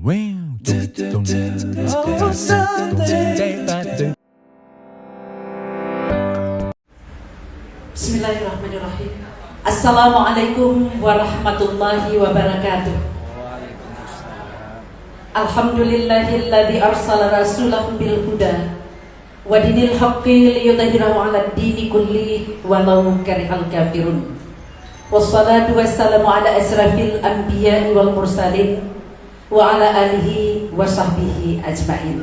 Bismillahirrahmanirrahim. Assalamualaikum warahmatullahi wabarakatuh. Alhamdulillahilladzi arsala rasulahu bil huda wa dinil haqqi liyudhhirahu 'alad dini kulli walau karihal kafirun. Wassalatu wassalamu ala asrafil anbiya'i wal mursalin wa ala alihi wa sahbihi ajma'in.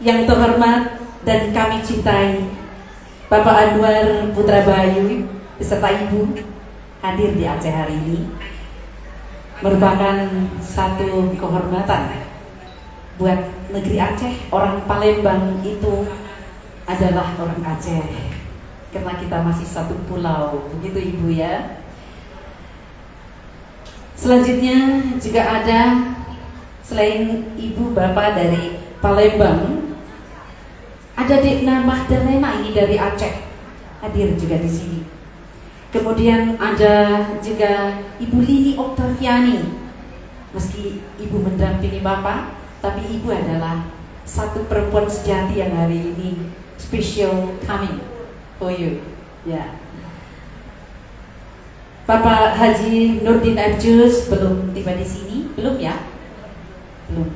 Yang terhormat dan kami cintai Bapak Anwar Putra Bayu beserta Ibu hadir di Aceh hari ini merupakan satu kehormatan buat negeri Aceh. Orang Palembang itu adalah orang Aceh karena kita masih satu pulau, begitu Ibu ya. Selanjutnya juga ada selain Ibu Bapak dari Palembang, ada Dekna Magdalena ini dari Aceh hadir juga di sini. Kemudian ada juga Ibu Lini Oktaviani. Meski Ibu mendampingi Bapak, tapi Ibu adalah satu perempuan sejati yang hari ini special coming for you. Ya. Bapak Haji Nurdin Abjus belum tiba di sini, belum ya? Belum.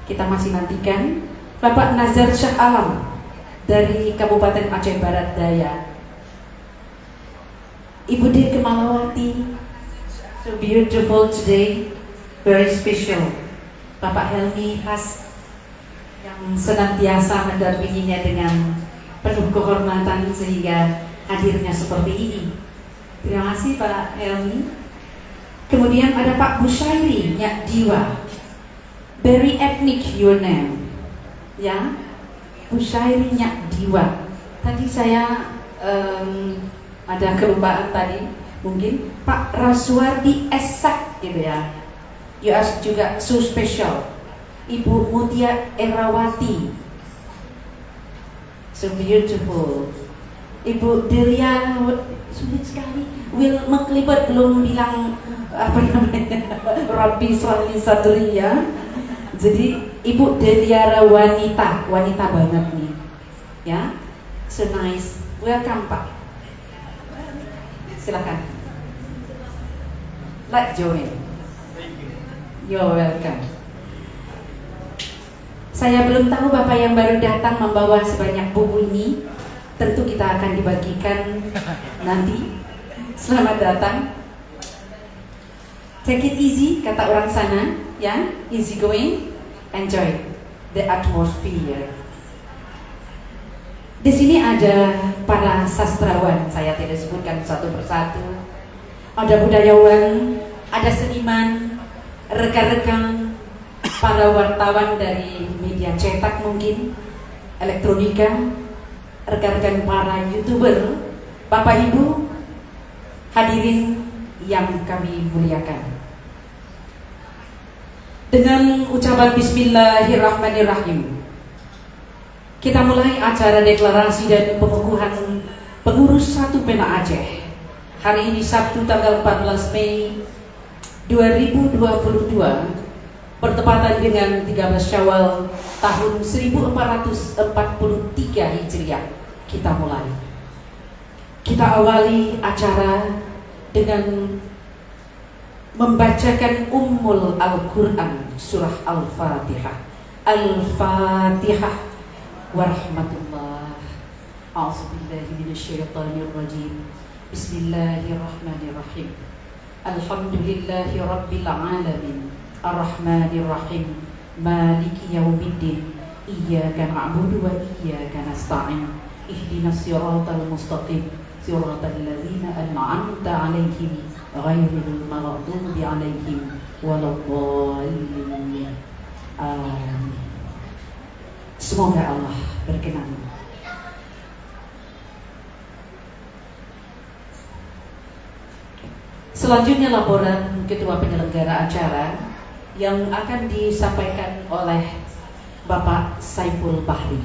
Kita masih nantikan Bapak Nazar Shah Alam dari Kabupaten Aceh Barat Daya. Ibu D. Kemalawati, so beautiful today, very special. Bapak Helmi Has yang senantiasa mendampinginya dengan penuh kehormatan sehingga hadirnya seperti ini. Terima kasih Pak Helmi. Kemudian ada Pak Bushairi Nyak Diwa, very ethnic your name, ya. Bushairi Nyak Diwa. Tadi saya ada kelupaan tadi, mungkin Pak Raswardi Esak gitu ya. You are juga so special. Ibu Mutia Erawati, so beautiful. Ibu Delia, sulit sekali. Will McLibert belum bilang apa namanya, Rabbi Sholli Sadri ya. Jadi Ibu Deliara wanita banget nih, ya, so nice. Welcome Pak, silakan. Let's join. You're welcome. Saya belum tahu Bapak yang baru datang membawa sebanyak buku ini. Tentu kita akan dibagikan nanti. Selamat datang. Take it easy, kata orang sana, ya, easy going. Enjoy the atmosphere. Di sini ada para sastrawan, saya tidak sebutkan satu persatu. Ada budayawan, ada seniman, rekan-rekan, para wartawan dari media cetak mungkin, elektronika, rekan-rekan para YouTuber, Bapak Ibu, hadirin yang kami muliakan. Dengan ucapan Bismillahirrahmanirrahim, kita mulai acara deklarasi dan pengukuhan pengurus 1 Pena Aceh. Hari ini Sabtu tanggal 14 Mei 2022, bertepatan dengan 13 Syawal tahun 1443 Hijriah. Kita mulai. Kita awali acara dengan membacakan Ummul Al-Quran, surah Al-Fatihah. Al-Fatihah. Warahmatullah. A'udzubillahi minasyaitonirrajim. Bismillahirrahmanirrahim. Alhamdulillahi rabbil alamin. Ar-Rahmanirrahim. Maliki yaumiddin. Iyyaka na'budu wa iyyaka nasta'in. Ihdinas siratal mustaqim. Siratal ladzina an'amta 'alaihim ghairil maghdubi 'alaihim waladdallin. Amin. Semoga Allah berkenan. Selanjutnya laporan Ketua Penyelenggara Acara yang akan disampaikan oleh Bapak Saiful Bahri.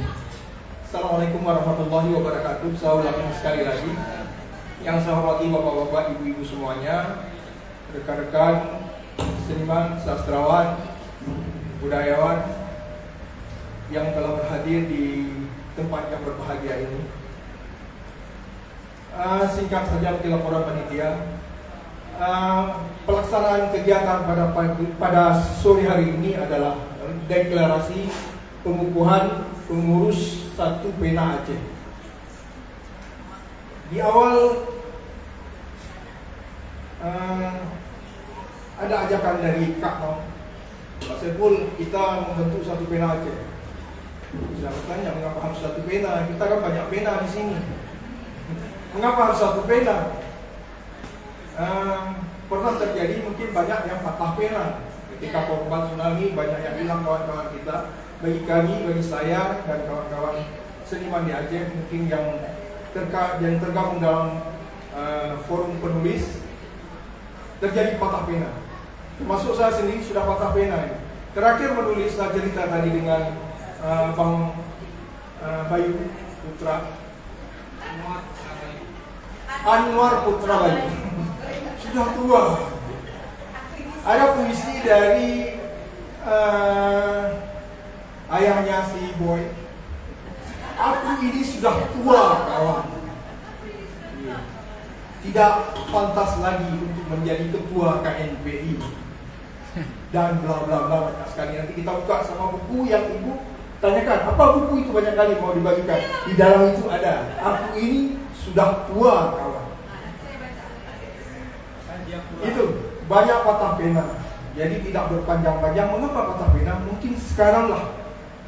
Assalamualaikum warahmatullahi wabarakatuh. Saya ulangi sekali lagi. Yang saya hormati bapak-bapak, ibu-ibu semuanya, rekan-rekan seniman, sastrawan, budayawan yang telah berhadir di tempat yang berbahagia ini. Singkat saja mungkin laporan panitia. Pelaksanaan kegiatan pada sore hari ini adalah deklarasi pengukuhan pengurus 1 Pena Aceh. Di awal ada ajakan dari Kak Nom, Pak Saiful, kita membentuk 1 Pena Aceh. Saya bertanya, mengapa harus 1 pena? Kita kan banyak pena di sini. Mengapa harus 1 pena? Pernah terjadi mungkin banyak yang patah pena ketika korban tsunami. Banyak yang bilang kawan-kawan kita. Bagi kami, bagi saya dan kawan-kawan seniman di Aceh mungkin yang tergabung dalam forum penulis, terjadi patah pena. Termasuk saya sendiri sudah patah pena. Terakhir menulis saya cerita tadi dengan Bang Bayu Putra, Anwar Putra Bayu. Sudah tua. Ada puisi dari ayahnya si Boy. Aku ini sudah tua, kawan. Tidak pantas lagi untuk menjadi ketua KNPI. Dan bla bla bla banyak sekali. Nanti kita buka sama buku yang ibu tanyakan, apa buku itu banyak kali mau dibagikan. Di dalam itu ada, aku ini sudah tua, kawan. Itu banyak patah pena. Jadi tidak berpanjang-panjang. Mengapa patah pena? Mungkin sekarang lah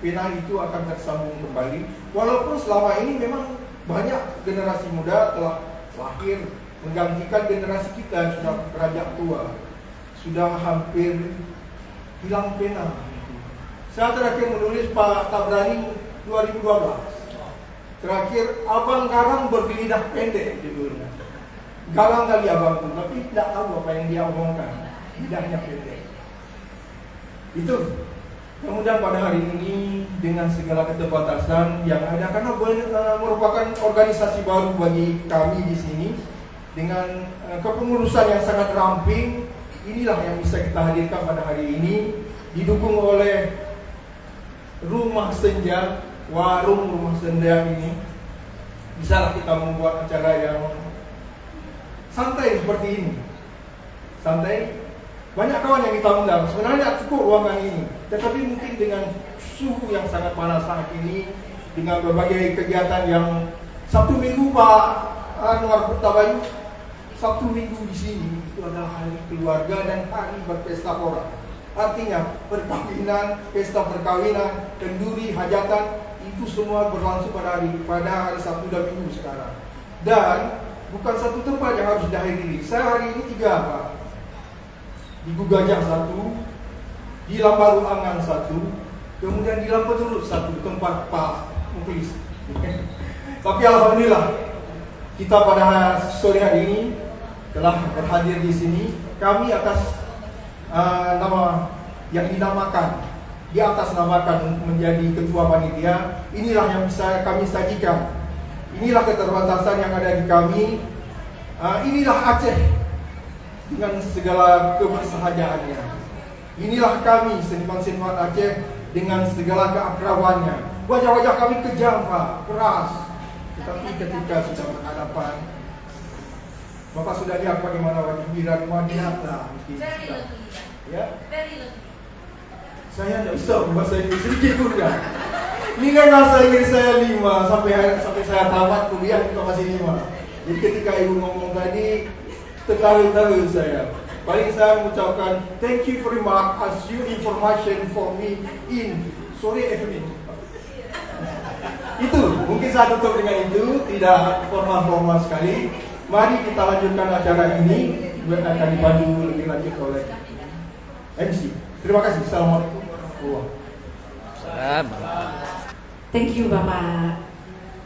pena itu akan tersambung kembali. Walaupun selama ini memang banyak generasi muda telah lahir menggantikan generasi kita yang sudah beranjak tua, sudah hampir hilang pena. Saya terakhir menulis Pak Tabrani 2012. Terakhir Abang Garang berlidah pendek judulnya. Galang kali abangku, tapi tidak tahu apa yang dia omongkan. Lidahnya pendek. Itu. Kemudian pada hari ini dengan segala keterbatasan yang ada, karena merupakan organisasi baru bagi kami di sini dengan kepengurusan yang sangat ramping, inilah yang bisa kita hadirkan pada hari ini, didukung oleh Rumah Senja, warung Rumah Senja ini. Bisalah kita membuat acara yang santai seperti ini. Santai. Banyak kawan yang kita undang. Sebenarnya cukup ruangan ini, tetapi mungkin dengan suhu yang sangat panas saat ini, dengan berbagai kegiatan yang Sabtu Minggu Pak Anwar Putabayu, Sabtu Minggu di sini itu adalah hari keluarga dan hari berpesta pora. Artinya perkawinan, pesta perkawinan, kenduri, hajatan itu semua berlangsung pada hari Sabtu dan Minggu sekarang. Dan bukan satu tempat yang harus dihadiri. Saya hari ini 3, Pak. Di Gugajah 1, di Lambaru Angan 1, kemudian di Lampeturut 1, tempat Pak Muklis. Tapi alhamdulillah kita pada sore hari ini telah berhadir di sini. Kami atas nama yang dinamakan, di atas namakan untuk menjadi ketua panitia. Inilah yang bisa kami sajikan. Inilah keterbatasan yang ada di kami. Inilah Aceh dengan segala kebersahajaannya. Inilah kami seniman-seniman Aceh dengan segala keakrabannya. Wajah-wajah kami kejam, Pak, keras. Tetapi ketika sudah berhadapan, Bapak sudah lihat bagaimana wajah Miran Madinata. Ya? Saya tidak bisa berbahasa Inggris sedikit pun kan. Ini kan bahasa Inggris saya 5 sampai saya tamat kuliah itu masih 5. Jadi ketika ibu ngomong tadi, terlalu saya. Paling saya mengucapkan thank you very much as you information for me in sore evening. Itu mungkin saya tutup dengan itu, tidak formal sekali. Mari kita lanjutkan acara ini. Akan dipandu lebih lanjut oleh MC. Terima kasih. Assalamualaikum warahmatullahi wabarakatuh. Thank you Bapak.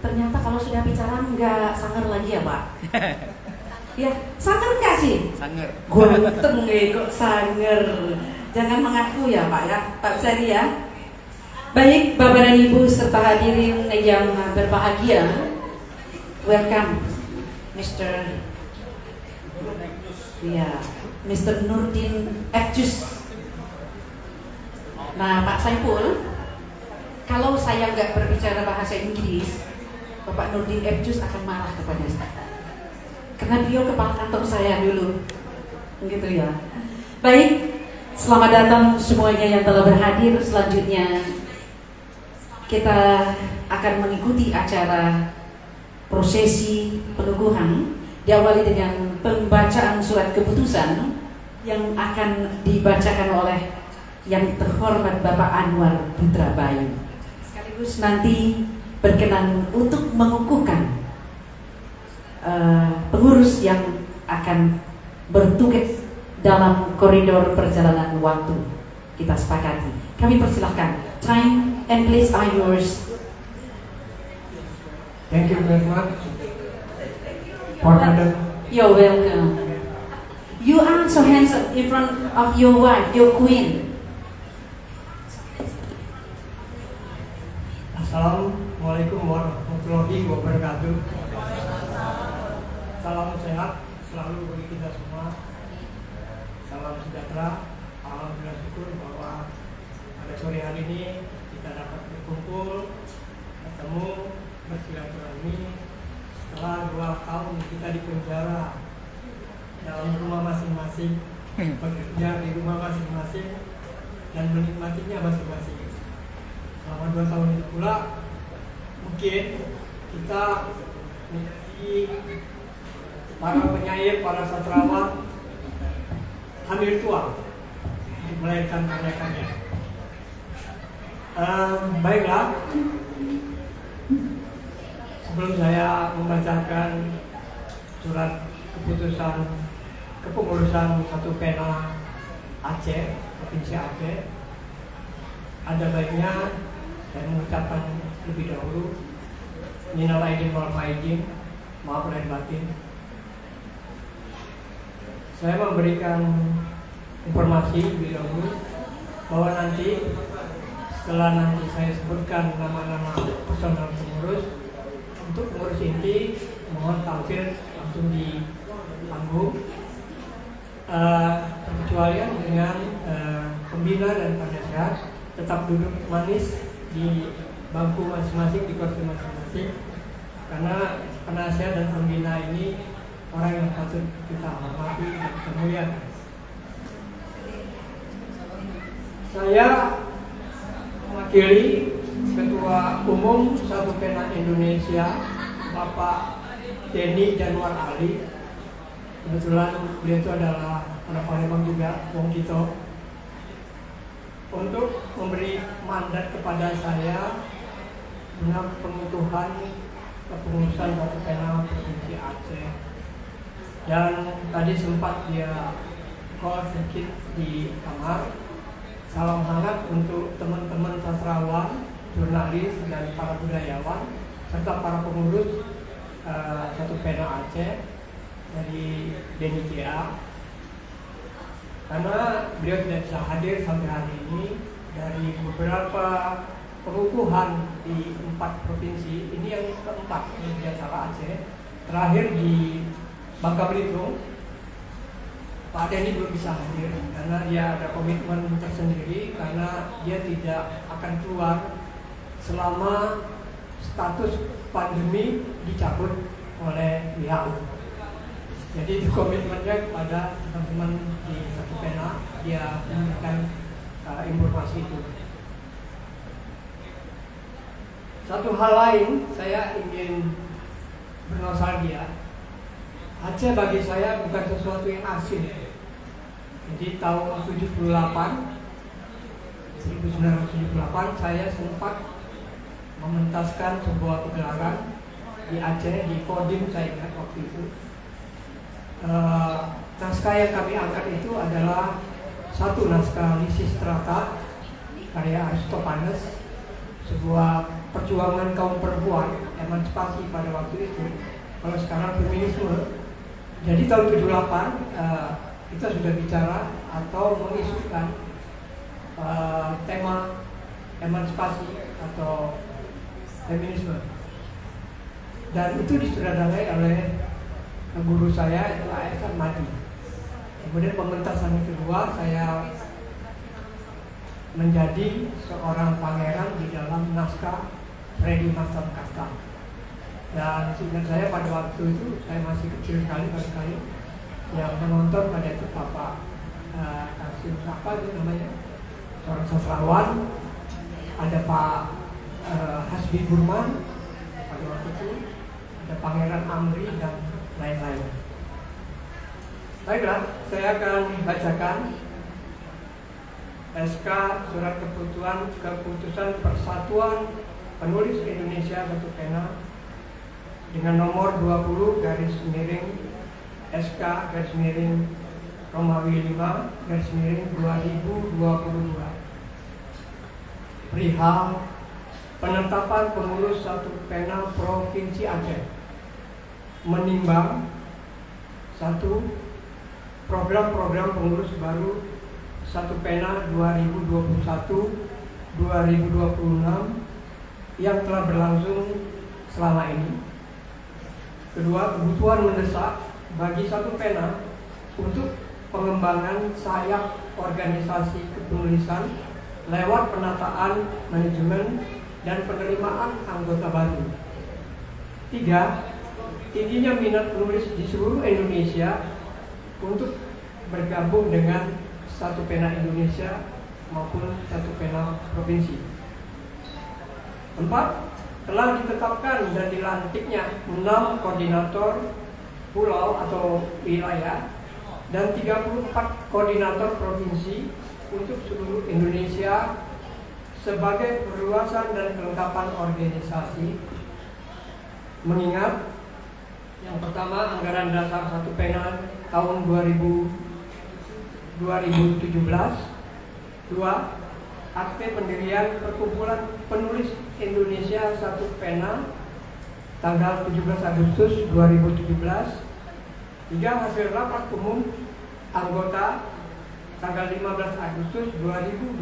Ternyata kalau sudah bicara nggak sangar lagi ya Pak. Ya, sangar nggak sih? Sangar. Ganteng kok sangar. Jangan mengaku ya Pak ya, Pak Sari ya. Baik Bapak dan Ibu serta hadirin yang berbahagia, welcome Mr. Nurdin F. Jus Nah, Pak Saiful, kalau saya nggak berbicara bahasa Inggris, Bapak Nurdin Ebjus akan marah kepada saya. Karena beliau kepala kantor saya dulu. Gitu ya. Baik, selamat datang semuanya yang telah berhadir. Selanjutnya kita akan mengikuti acara prosesi penuguhan, diawali dengan pembacaan surat keputusan yang akan dibacakan oleh yang terhormat Bapak Anwar Putra Bayu. Sekaligus nanti berkenan untuk mengukuhkan pengurus yang akan bertugas dalam koridor perjalanan waktu. Kita sepakati. Kami persilahkan. Time and place are yours. Thank you very much. Partner. You're welcome. You are so handsome in front of your wife, your queen. Assalamualaikum warahmatullahi wabarakatuh. Salam sehat selalu bagi kita semua. Salam sejahtera. Alhamdulillah syukur bahwa pada sore hari ini kita dapat berkumpul, bertemu, bersilaturahmi setelah 2 tahun kita di penjara dalam rumah masing-masing, bekerja di rumah masing-masing dan menikmatinya masing-masing. Selama 2 tahun itu pula mungkin kita menjadi para penyair, para sastrawan hampir tua untuk melahirkan karya-karya. Baiklah, sebelum saya membacakan surat keputusan kepengurusan satu pena Aceh, Provinsi Aceh, ada baiknya saya mengucapkan lebih dahulu minal aidin wal faizin, maaf lahir batin. Saya memberikan informasi lebih dahulu bahwa nanti setelah saya sebutkan nama-nama personal pengurus, untuk pengurus inti mohon tampil langsung di panggung, kecualian dengan pembina dan penasehat tetap duduk manis di bangku masing-masing, di kursi masing-masing, karena penasehat dan pembina ini orang yang patut kita hormati dan kita muliakan. Saya mewakili Ketua Umum Satu Pena Indonesia, Bapak Denny Januar Ali. Kebetulan beliau itu adalah anak Palembang juga, Wong Kito, untuk memberi mandat kepada saya dengan pengukuhan kepengurusan Satu Pena Provinsi Aceh. Dan tadi sempat dia call sedikit di kamar. Salam hangat untuk teman-teman sastrawan, jurnalis, dan para budayawan, serta para pengurus Satu Pena Aceh dari DNICA. Karena beliau tidak bisa hadir sampai hari ini, dari beberapa pengukuhan di 4 provinsi, ini yang keempat, ini tidak salah Aceh, terakhir di Bangka Belitung, Pak Denny belum bisa hadir karena dia ada komitmen tersendiri, karena dia tidak akan keluar selama status pandemi dicabut oleh WHO. Jadi itu komitmennya kepada teman-teman di Satu Pena, dia memberikan informasi itu. Satu hal lain, saya ingin bernostalgia. Aceh bagi saya bukan sesuatu yang asing. Jadi tahun 1978 saya sempat mementaskan sebuah pegelaran di Aceh, di Kodim saya ingat waktu itu. Naskah yang kami angkat itu adalah satu naskah Lysistrata karya Aristofanes, sebuah perjuangan kaum perempuan, emansipasi pada waktu itu. Kalau sekarang feminisme. Jadi tahun 78 kita sudah bicara atau mengisukan tema emansipasi atau feminisme, dan itu disutradarai oleh guru saya, itu A.S. Madi. Kemudian pementasan kedua saya menjadi seorang pangeran di dalam naskah Freddy Master Kasta. Dan seingat saya pada waktu itu saya masih kecil sekali, barangkali yang menonton pada itu Bapak Kasim siapa itu namanya, seorang sastrawan, ada Pak Hasbi Burman pada waktu itu, ada Pangeran Amri dan lain-lain. Baiklah, saya akan bacakan SK Surat Keputusan Persatuan Penulis Indonesia Satu Pena dengan nomor 20 garis miring SK garis miring Romawi 5 garis miring 2022 perihal penetapan pengurus Satu Pena Provinsi Aceh, menimbang 1. Program-program pengurus baru Satu Pena 2021-2026 yang telah berlangsung selama ini. Kedua, kebutuhan mendesak bagi Satu Pena untuk pengembangan sayap organisasi kepenulisan lewat penataan manajemen dan penerimaan anggota baru. 3. Tingginya minat penulis di seluruh Indonesia untuk bergabung dengan Satu Pena Indonesia maupun Satu Pena Provinsi. 4. Telah ditetapkan dan dilantiknya 6 koordinator pulau atau wilayah dan 34 koordinator provinsi untuk seluruh Indonesia sebagai perluasan dan kelengkapan organisasi. Mengingat yang pertama, anggaran dasar Satu Pena tahun 2017. 2. Akte pendirian Perkumpulan Penulis Indonesia Satu Pena tanggal 17 Agustus 2017. 3. Hasil rapat umum anggota tanggal 15 Agustus 2021.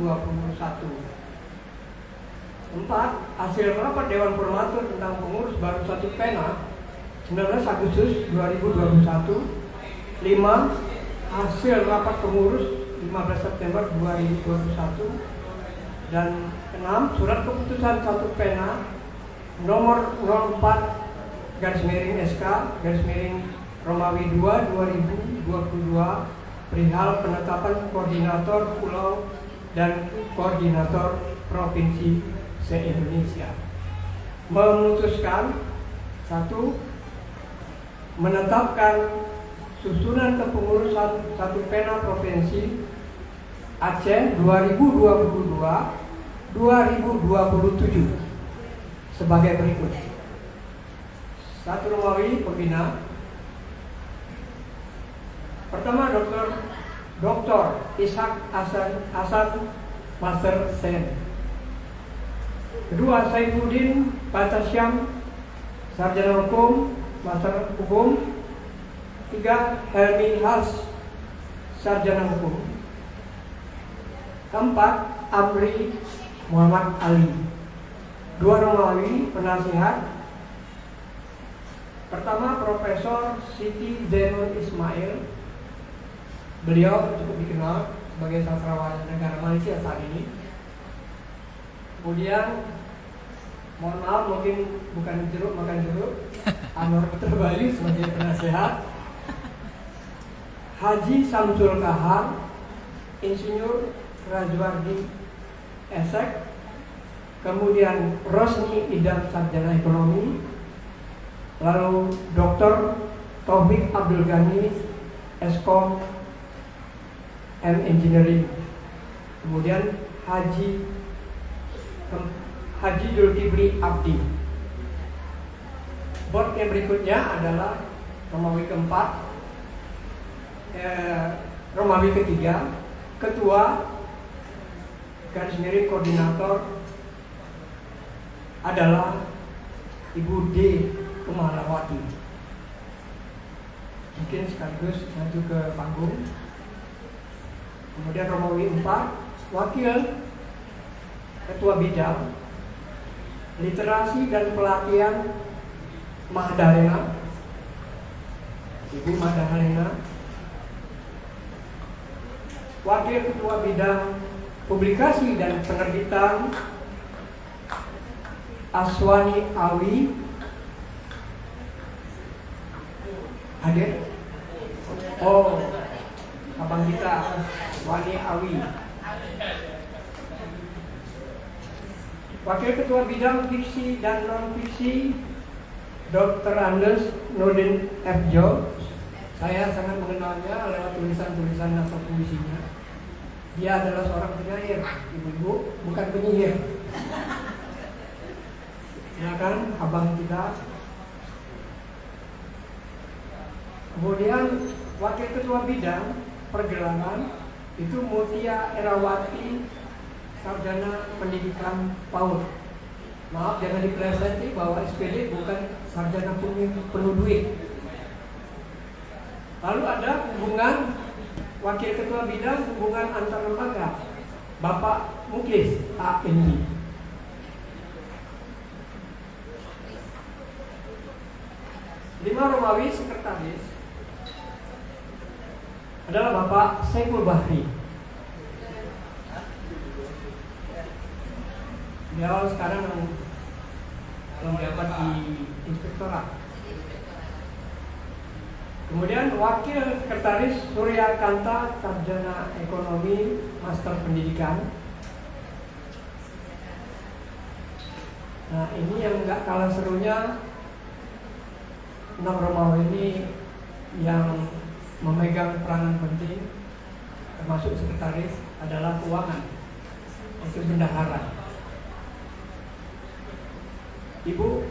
4. Hasil rapat Dewan Formatur tentang pengurus baru Satu Pena 19 Agustus 2021. 5. Hasil rapat pengurus 15 September 2021. Dan 6. Surat keputusan Satu Pena nomor 04 garis miring SK garis miring Romawi 2 2022 perihal penetapan koordinator pulau dan koordinator provinsi se-Indonesia. Memutuskan 1. Menetapkan susunan kepengurusan Satu Pena Provinsi Aceh 2022-2027 sebagai berikut. 1. Romawi Pembina. Pertama, Dr. Ishak Hasan Master Sen. Kedua, Saifuddin Batasyam Sarjana Hukum Master Hukum. 3. Helmi Has Sarjana Hukum. 4. Amri Muhammad Ali. 2. Romawi Penasihat. Pertama, Profesor Siti Zainul Ismail. Beliau cukup dikenal sebagai sastrawan negara Malaysia saat ini. Kemudian, mohon maaf mungkin bukan jeruk makan jeruk, Anwar Putra Bayu sebagai penasihat. Haji Samsul Kahar, Insinyur Rajwardi Esek. Kemudian Rosni Idam Sarjana Ekonomi. Lalu Dr. Taufik Abdul Ghani Eskom M Engineering. Kemudian Haji Zulkifli Abdi. Board yang berikutnya adalah Romawi keempat, Romawi ketiga, ketua garis miring koordinator adalah Ibu D. Kemalawati. Mungkin sekaligus maju ke panggung. Kemudian Romawi 4, wakil ketua bidang literasi dan pelatihan Mahdalena, Ibu Mahdalena. Wakil ketua bidang Publikasi dan penerbitan Aswani Awi hadir. Oh, abang kita Aswani Awi. Wakil Ketua Bidang Fiksi dan Non-Fiksi Dr. Andes Nurdin F. Jo. Saya sangat mengenalnya lewat tulisan-tulisan atau puisinya. Dia adalah seorang penyair, ibu-ibu, bukan penyihir. Ya kan, abang kita. Kemudian Wakil Ketua Bidang Pergelangan itu Mutia Erawati, Sarjana Pendidikan PAUD. Maaf, jangan dipresenti bahwa SPD bukan sarjana penuh duit. Lalu ada hubungan Wakil Ketua Bidang Hubungan Antar Lembaga, Bapak Muklis A.N.I. Lima Romawi Sekretaris adalah Bapak Saiful Bahri. Dia sekarang menjabat di Inspektorat. Kemudian Wakil Sekretaris Surya Kanta, Sarjana Ekonomi, Master Pendidikan. Nah, ini yang nggak kalah serunya, 6 Romawi ini yang memegang peranan penting, termasuk sekretaris, adalah keuangan, itu bendahara. Ibu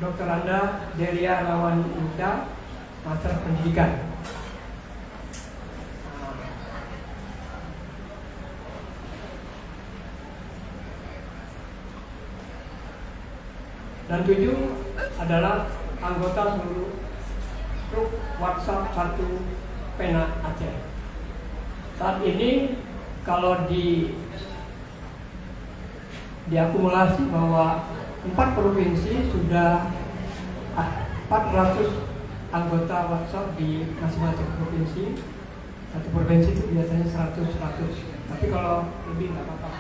Dr. Anda Deria Rawani Inca, Master Pendidikan. Dan 7 adalah anggota seluruh grup WhatsApp 1 Pena Aceh. Saat ini kalau diakumulasi bahwa 4 provinsi sudah 400 anggota WhatsApp di masing-masing provinsi. Satu provinsi itu biasanya 100. Tapi kalau lebih nggak apa-apa.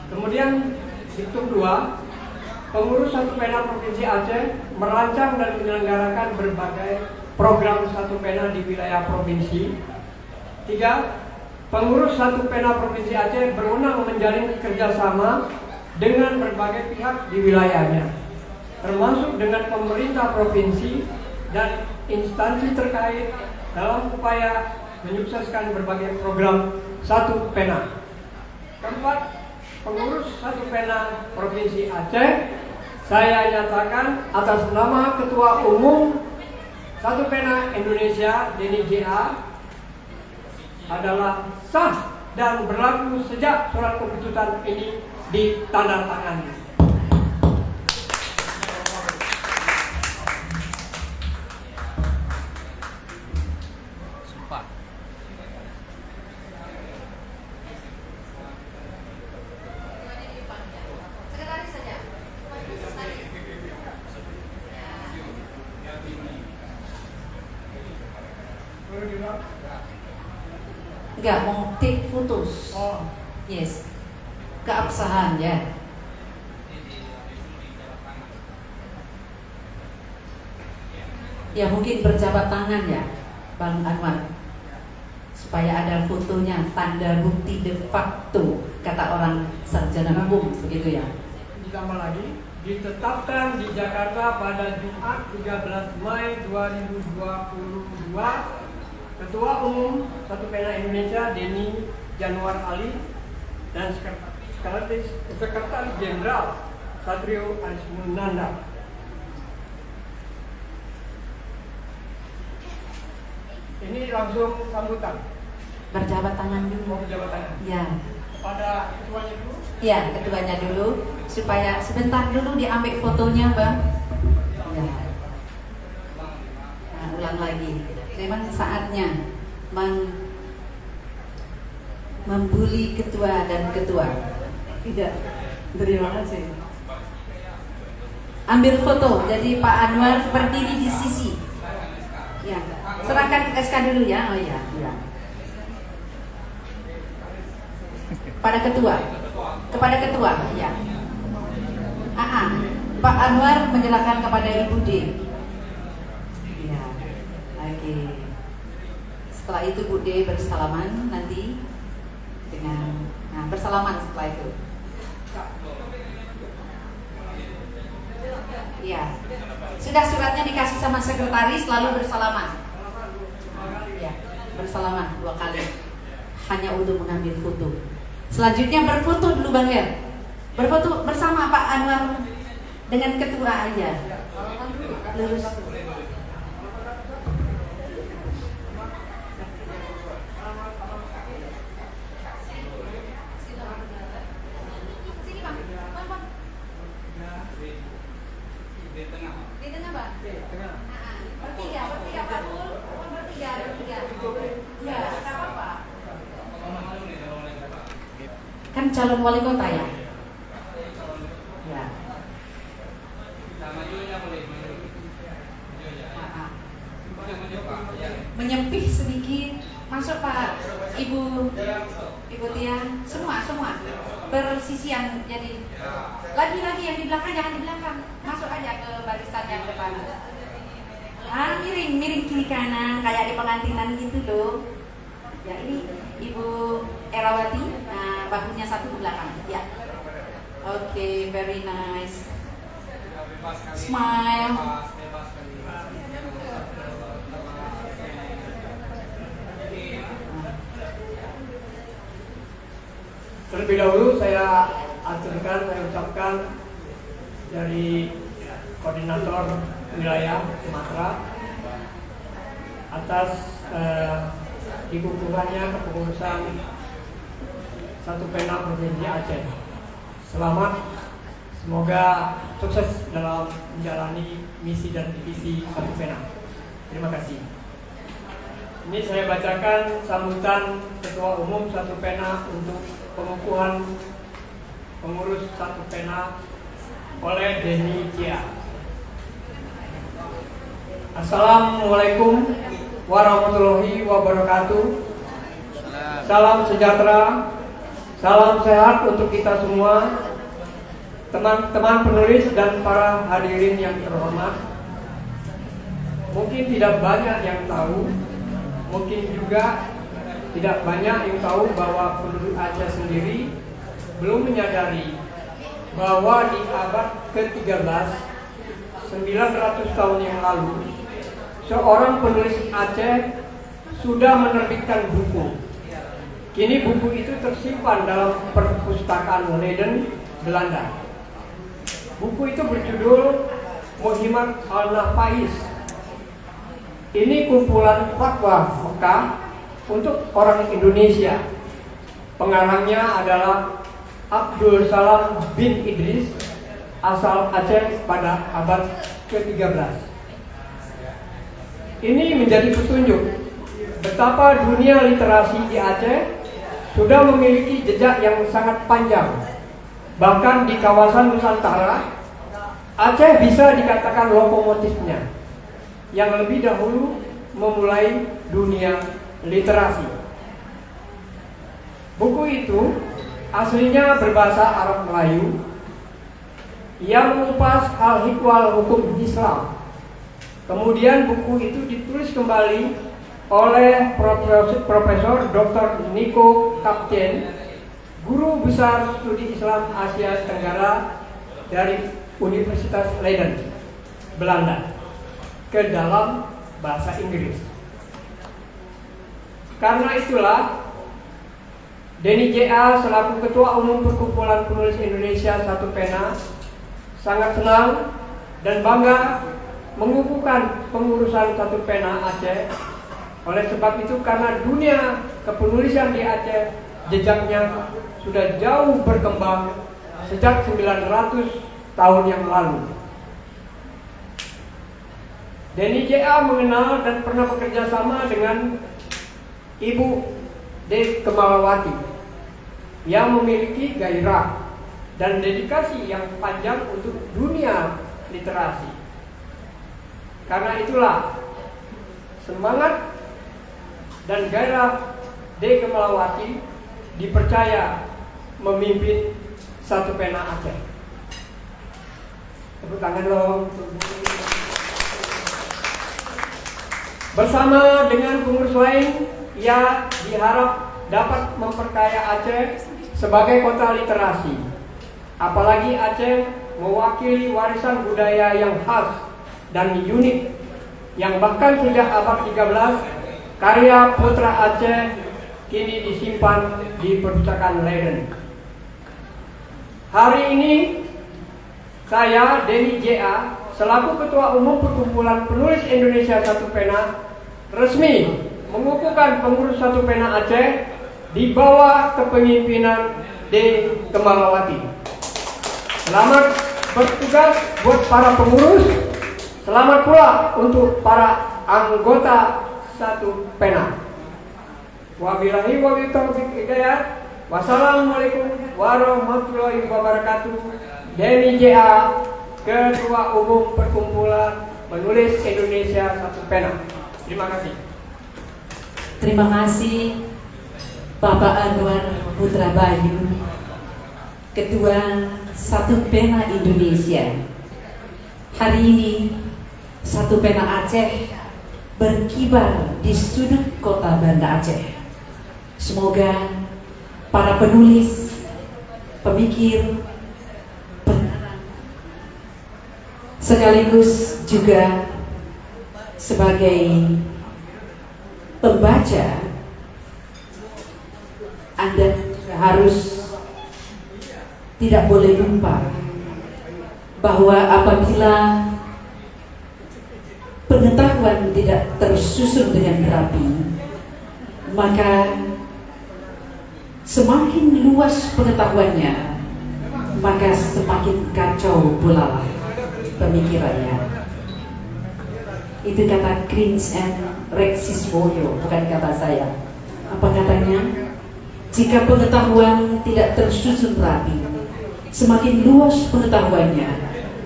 Kemudian hitung 2, pengurus 1 Pena Provinsi Aceh merancang dan menyelenggarakan berbagai program 1 Pena di wilayah provinsi. 3, pengurus 1 Pena Provinsi Aceh berwenang menjalin kerjasama dengan berbagai pihak di wilayahnya, termasuk dengan pemerintah provinsi dan instansi terkait dalam upaya menyukseskan berbagai program 1 Pena. 4, pengurus 1 Pena Provinsi Aceh, saya nyatakan atas nama Ketua Umum 1 Pena Indonesia Denny J.A. adalah sah dan berlaku sejak surat keputusan ini ditandatangani. Enggak mau take photos. Oh, Yes. Keabsahan ya. Ya mungkin berjabat tangan ya, Bang Anwar, supaya ada fotonya, tanda bukti de facto, kata orang sarjana hukum, begitu ya. ditambah lagi, ditetapkan di Jakarta pada Jumat 13 Mei 2022 Ketua Umum 1 Pena Indonesia Denny Januar Ali dan Sekretaris Jenderal Satrio Arismunanda. Ini langsung sambutan. Berjabat tangan dulu. Mau berjabat tangan. Ya. Pada ketuanya dulu. Ya, ketuanya dulu, supaya sebentar dulu diambil fotonya, Bang. Ya. Nah, ulang lagi. Memang saatnya membuli ketua dan ketua. Tidak. Terima kasih. Ambil foto. Jadi Pak Anwar berdiri di sisi. Ya. Serahkan SK dulu ya. Oh ya. Ya. Kepada ketua, ya. Pak Anwar menyerahkan kepada Ibu D. Ya, oke. Setelah itu Bu D bersalaman nanti dengan bersalaman setelah itu. Ya, sudah suratnya dikasih sama sekretaris lalu bersalaman. Ya, bersalaman 2 kali. Hanya untuk mengambil foto. Selanjutnya berfoto dulu Bang Her. Berfoto bersama Pak Anwar dengan ketua aja. Lurus. Di tengah, Bang. Bertiga, Pak Pul. Bertiga. Ya, enggak apa-apa. Kan calon wali kota ya? Ya. Menyempih sedikit. Masuk Pak. Ibu Tia, semua bersisian. Jadi lagi yang di belakang jangan di belakang. Masuk aja ke barisan yang depan. Miring kiri kanan kayak di pengantinan gitu loh. Ya ini Ibu Erawati, bahunya satu di belakang. Ya. Oke, very nice. Smile. Terlebih dahulu saya ucapkan dari koordinator wilayah Sumatera atas dikukuhannya kepengurusan Satu Pena Provinsi Aceh. Selamat, semoga sukses dalam menjalani misi dan visi Satu Pena. Terima kasih. Ini saya bacakan sambutan Ketua Umum Satu Pena untuk pengukuhan pengurus Satu Pena oleh Denny Cia. Assalamualaikum warahmatullahi wabarakatuh. Salam sejahtera, salam sehat untuk kita semua, teman-teman penulis dan para hadirin yang terhormat. Mungkin tidak banyak yang tahu, mungkin juga tidak banyak yang tahu bahwa penduduk Aceh sendiri belum menyadari bahwa di abad ke-13, 900 tahun yang lalu, seorang penulis Aceh sudah menerbitkan buku. Kini buku itu tersimpan dalam perpustakaan Leiden, Belanda. Buku itu berjudul Muhammad Al-Nafais. Ini kumpulan fatwa Mekah untuk orang Indonesia. Pengarangnya adalah Abdul Salam bin Idris, asal Aceh pada abad ke-13. Ini menjadi petunjuk betapa dunia literasi di Aceh sudah memiliki jejak yang sangat panjang. Bahkan di kawasan Nusantara, Aceh bisa dikatakan lokomotifnya yang lebih dahulu memulai dunia literasi. Buku itu aslinya berbahasa Arab Melayu yang mengupas hal hikmah hukum Islam. Kemudian buku itu ditulis kembali oleh Profesor Dr. Nico Kapten, guru besar studi Islam Asia Tenggara dari Universitas Leiden, Belanda, ke dalam bahasa Inggris. Karena itulah Denny J.A. selaku Ketua Umum Perkumpulan Penulis Indonesia Satu Pena sangat senang dan bangga mengukuhkan pengurusan Satu Pena Aceh. Oleh sebab itu, karena dunia kepenulisan di Aceh jejaknya sudah jauh berkembang sejak 900 tahun yang lalu. Denny J.A. mengenal dan pernah bekerja sama dengan Ibu D. Kemalawati yang memiliki gairah dan dedikasi yang panjang untuk dunia literasi. Karena itulah semangat dan gairah D. Kemalawati dipercaya memimpin Satu Pena Aceh. Tepuk tangan dong. Bersama dengan pengurus lain, ia diharap dapat memperkaya Aceh sebagai kota literasi. Apalagi Aceh mewakili warisan budaya yang khas dan unik yang bahkan sejak abad 13 karya putra Aceh kini disimpan di perpustakaan Leiden. Hari ini saya, Denny J.A., selaku Ketua Umum Perkumpulan Penulis Indonesia Satu Pena, resmi mengukuhkan pengurus Satu Pena Aceh di bawah kepemimpinan D. Kemalawati. Selamat bertugas buat para pengurus, selamat pula untuk para anggota Satu Pena. Wabillahi wabillahi hidayat. Wassalamualaikum warahmatullahi wabarakatuh. Denny J.A., Ketua Umum Perkumpulan Penulis Indonesia Satu Pena. Terima kasih. Terima kasih Bapak Anwar Putra Bayu, Ketua Satu Pena Indonesia. Hari ini Satu Pena Aceh berkibar di sudut kota Banda Aceh. Semoga para penulis, pemikir, pengarang, sekaligus juga sebagai pembaca, Anda harus tidak boleh lupa bahwa apabila pengetahuan tidak tersusun dengan rapi, maka semakin luas pengetahuannya, maka semakin kacau pula pemikirannya. Itu kata Krins and Rexiswoyo, bukan kata saya. Apa katanya? Jika pengetahuan tidak tersusun rapi, semakin luas pengetahuannya,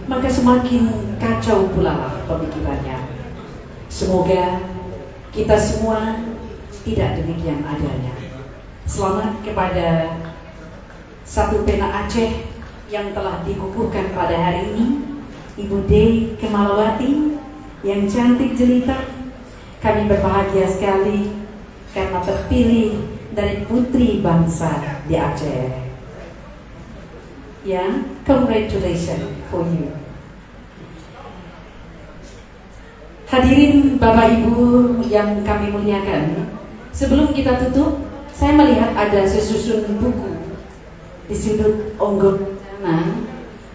maka semakin kacau pula pemikirannya. Semoga kita semua tidak demikian adanya. Selamat kepada Satu Pena Aceh yang telah dikukuhkan pada hari ini, Ibu D. Kemalawati yang cantik jelita. Kami berbahagia sekali karena terpilih dari putri bangsa di Aceh. Ya, congratulations for you. Hadirin Bapak Ibu yang kami muliakan, sebelum kita tutup, saya melihat ada sesusun buku di sudut onggok sana.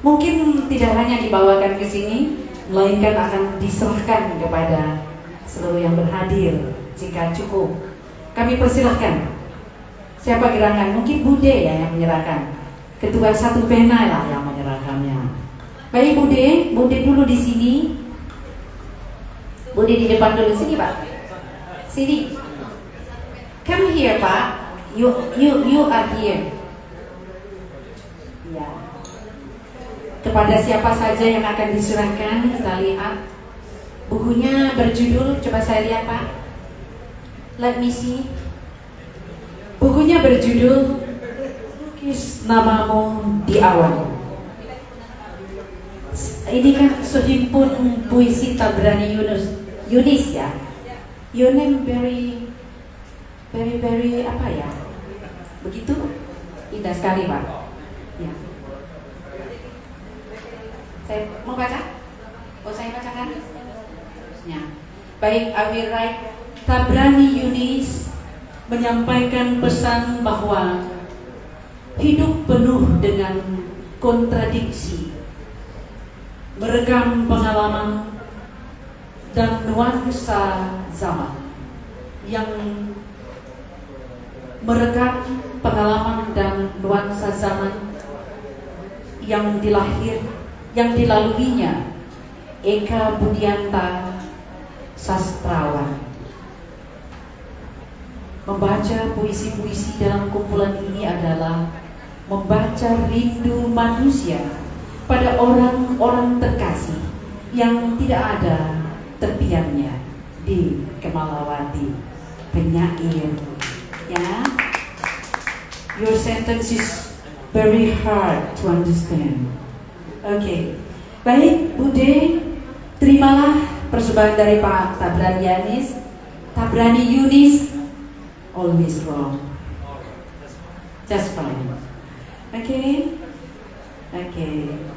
Mungkin tidak hanya dibawakan ke sini, melainkan akan diserahkan kepada seluruh yang berhadir jika cukup. Kami persilahkan. Siapa gerangan? Mungkin Bude ya yang menyerahkan. Ketua Satu Pena lah yang menyerahkannya. Baik Bude, Bude dulu di sini. Bude di depan dulu, sini Pak. Sini. Come here Pak. You are here. Ya. Kepada siapa saja yang akan diserahkan, kita lihat. Bukunya berjudul, coba saya lihat Pak. Let me see. Bukunya berjudul Lukis Namamu di Awan. Ini kan sehimpun puisi Tabrani Yunis ya. Your name very apa ya? Begitu indah sekali Pak. Ya. Saya mau baca? Oh saya bacakan? Ya. Baik, I will write. Tabrani Yunis menyampaikan pesan bahwa hidup penuh dengan kontradiksi, merekam pengalaman dan nuansa zaman, yang merekam pengalaman dan nuansa zaman yang dilaluinya Eka Budianta sastrawan. Membaca puisi-puisi dalam kumpulan ini adalah membaca rindu manusia pada orang-orang terkasih yang tidak ada tepiannya di Kemalawati, penyair. Ya, your sentence is very hard to understand. Oke, baik Bude, terimalah persembahan dari Pak Tabrani Yanis. Tabrani Yunis, always wrong, just fine. Oke,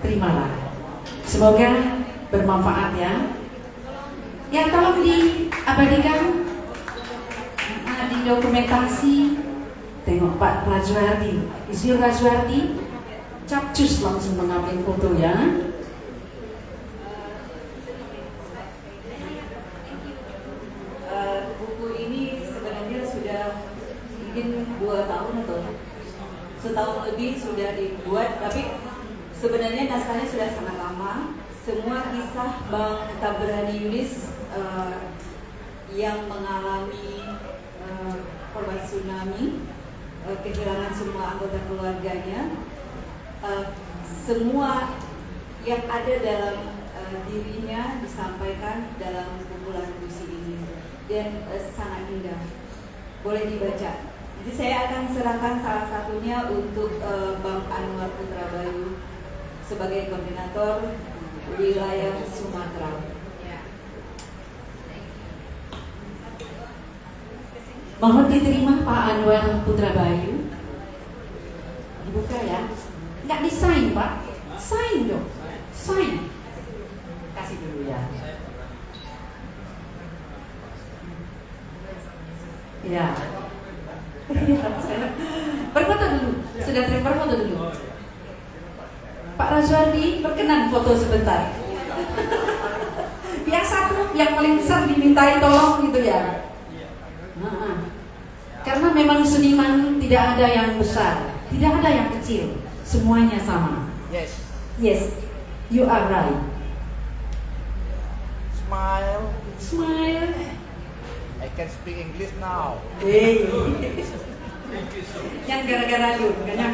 terimalah. Semoga bermanfaat ya. Ya, tolong diabadikan, didokumentasi. Tengok Pak Rajwardi, Isir Rajwardi, capcus langsung mengambil foto ya. Buku ini sebenarnya sudah mungkin 2 tahun atau setahun lebih sudah dibuat, tapi sebenarnya naskahnya sudah sangat lama. Semua kisah Bang Tabrani Yunis yang mengalami korban tsunami, kehilangan semua anggota keluarganya, semua yang ada dalam dirinya disampaikan dalam kumpulan puisi ini, dan sangat indah, boleh dibaca. Jadi saya akan serahkan salah satunya untuk Bang Anwar Putra Bayu sebagai koordinator wilayah Sumatera. Mohon diterima Pak Anwar Putra Bayu. Dibuka ya. Nggak di-sign Pak. Sign dong. Sign. Kasih dulu ya. Ya. Berfoto dulu. Sudah terima foto dulu. Pak Rajwardi, berkenan foto sebentar. Biasa tuh yang paling besar dimintai tolong gitu ya. Karena memang seniman tidak ada yang besar, tidak ada yang kecil, semuanya sama. Yes, you are right. Smile. I can speak English now. Hey. Yang gara-gara lu, kan?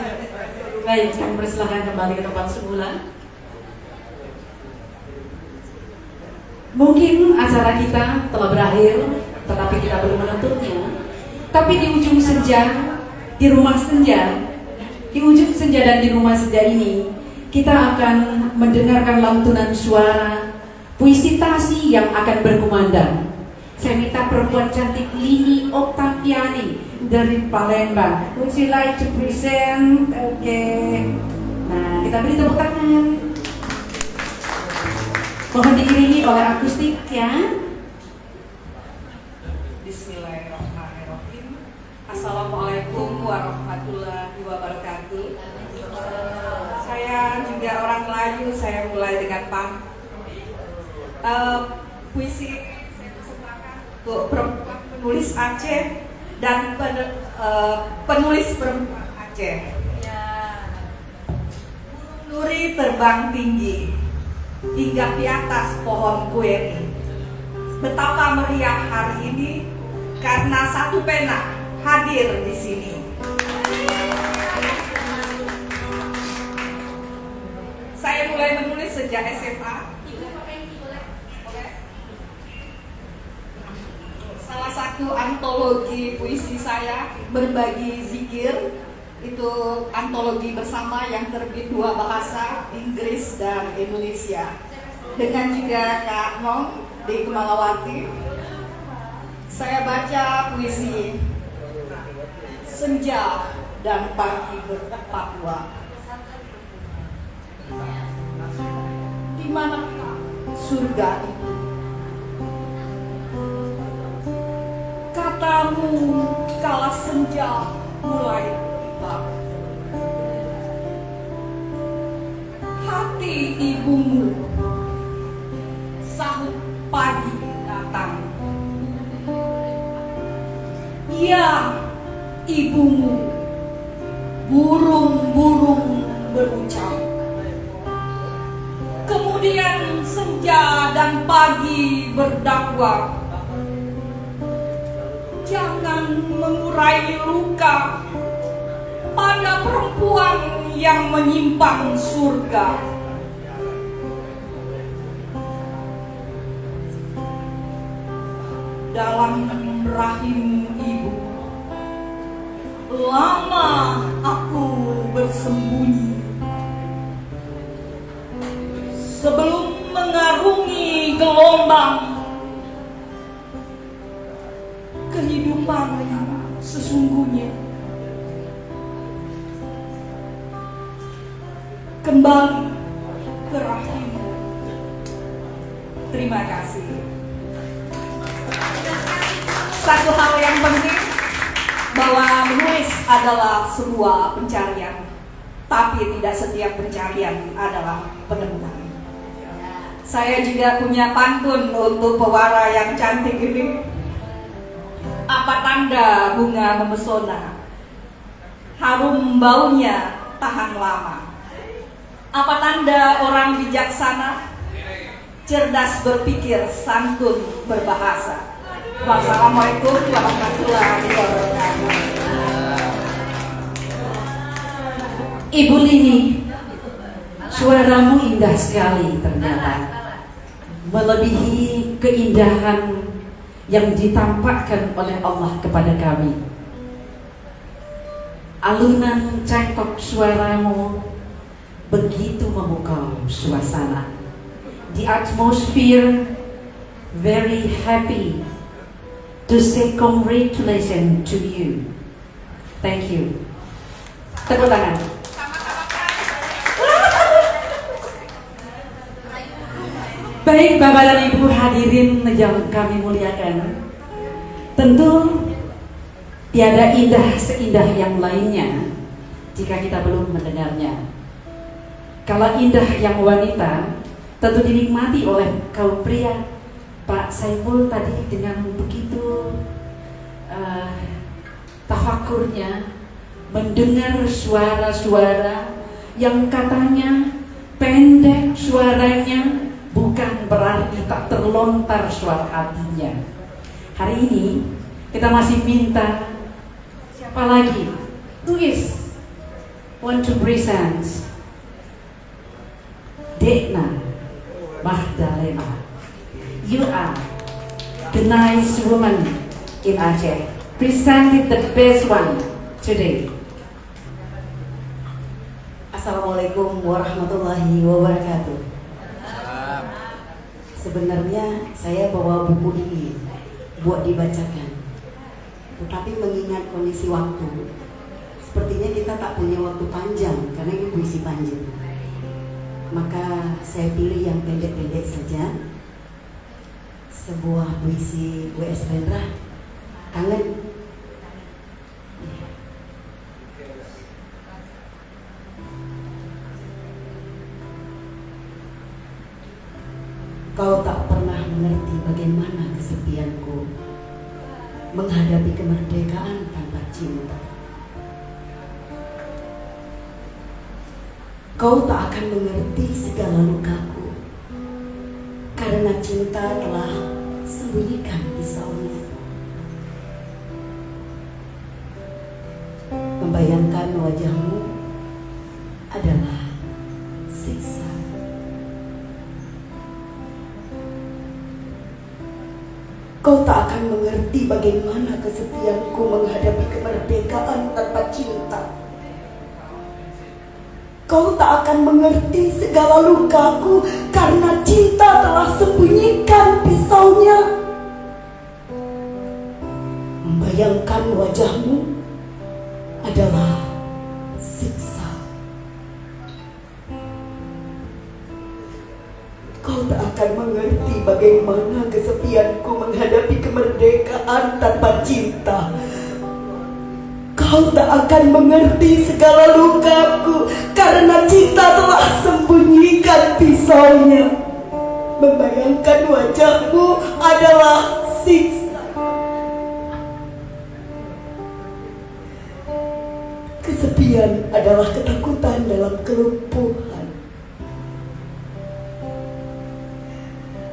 Baik, kami persilahkan kembali ke tempat semula. Mungkin acara kita telah berakhir, tetapi kita belum menutupnya. Tapi di ujung senja, di rumah senja, di ujung senja dan di rumah senja ini, kita akan mendengarkan lantunan suara puisi Tasi yang akan berkumandang. Saya minta perempuan cantik Lini Oktaviani dari Palembang. Would you like to present? Oke. Nah, kita beri tepuk tangan. Mohon diiringi oleh akustik ya. Bismillahirrahmanirrahim. Assalamualaikum warahmatullahi wabarakatuh. Saya juga orang Melayu. Saya mulai dengan puisi untuk penulis Aceh dan penulis perempuan Aceh. Nuri terbang tinggi hingga di atas pohon kue. Betapa meriah hari ini karena satu pena hadir di sini. Saya mulai menulis sejak SMA. Salah satu antologi puisi saya, Berbagi Zikir, itu antologi bersama yang terbit 2 bahasa, Inggris dan Indonesia, dengan juga Kak Nong di Kemalawati. Saya baca puisi Senja dan Pagi Berpapua. Di manakah surga itu? Katamu kala senja mulai tiba. Hati ibumu sahut pagi datang. Ya, ibumu burung-burung berucap. Kemudian senja dan pagi berdakwah. Jangan mengurai luka pada perempuan yang menyimpang surga. Dalam rahim ibu, lama aku bersembunyi. Sebelum mengarungi gelombang kehidupan sesungguhnya, kembali ke rahimmu. Terima kasih. Satu hal yang penting, bahwa menulis adalah sebuah pencarian, tapi tidak setiap pencarian adalah penemuan. Saya juga punya pantun untuk pewara yang cantik ini. Apa tanda bunga memesona? Harum baunya tahan lama. Apa tanda orang bijaksana? Cerdas berpikir, santun berbahasa. Wassalamualaikum warahmatullahi wabarakatuh. Ibu Lini, suaramu indah sekali ternyata, melebihi keindahan yang ditampakkan oleh Allah kepada kami. Alunan cangkok suaramu begitu memukau suasana. The atmosphere very happy to say congratulations to you. Thank you. Tepuk tangan. Baik Bapak dan Ibu hadirin yang kami muliakan, tentu tiada indah seindah yang lainnya jika kita belum mendengarnya. Kalau indah yang wanita tentu dinikmati oleh kaum pria. Pak Saiful tadi dengan begitu tafakurnya mendengar suara-suara yang katanya pendek suaranya, bukan berarti tak terlontar suara hatinya. Hari ini kita masih minta siapa lagi? Who is want to present Dekna Magdalena. You are the nice woman in Aceh. Presented the best one today. Assalamualaikum warahmatullahi wabarakatuh. Sebenarnya saya bawa buku ini buat dibacakan, tetapi mengingat kondisi waktu, sepertinya kita tak punya waktu panjang karena ini puisi panjang. Maka saya pilih yang pendek-pendek saja. Sebuah puisi W.S. Rendra, Kangen. Kau tak pernah mengerti bagaimana kesepianku menghadapi kemerdekaan tanpa cinta. Kau tak akan mengerti segala lukaku karena cinta telah sembunyikan pisaunya. Membayangkan wajahmu adalah siksa. Kau tak akan mengerti bagaimana kesepianku menghadapi kemerdekaan tanpa cinta. Kau tak akan mengerti segala lukaku karena cinta telah sembunyikan pisaunya. Membayangkan wajahmu adalah siksa. Kau tak akan mengerti bagaimana kesepianku menghadapi kemerdekaan tanpa cinta. Kau tak akan mengerti segala lukaku karena cinta telah sembunyikan pisaunya. Membayangkan wajahmu adalah siksa. Kesepian adalah ketakutan dalam kelumpuhan.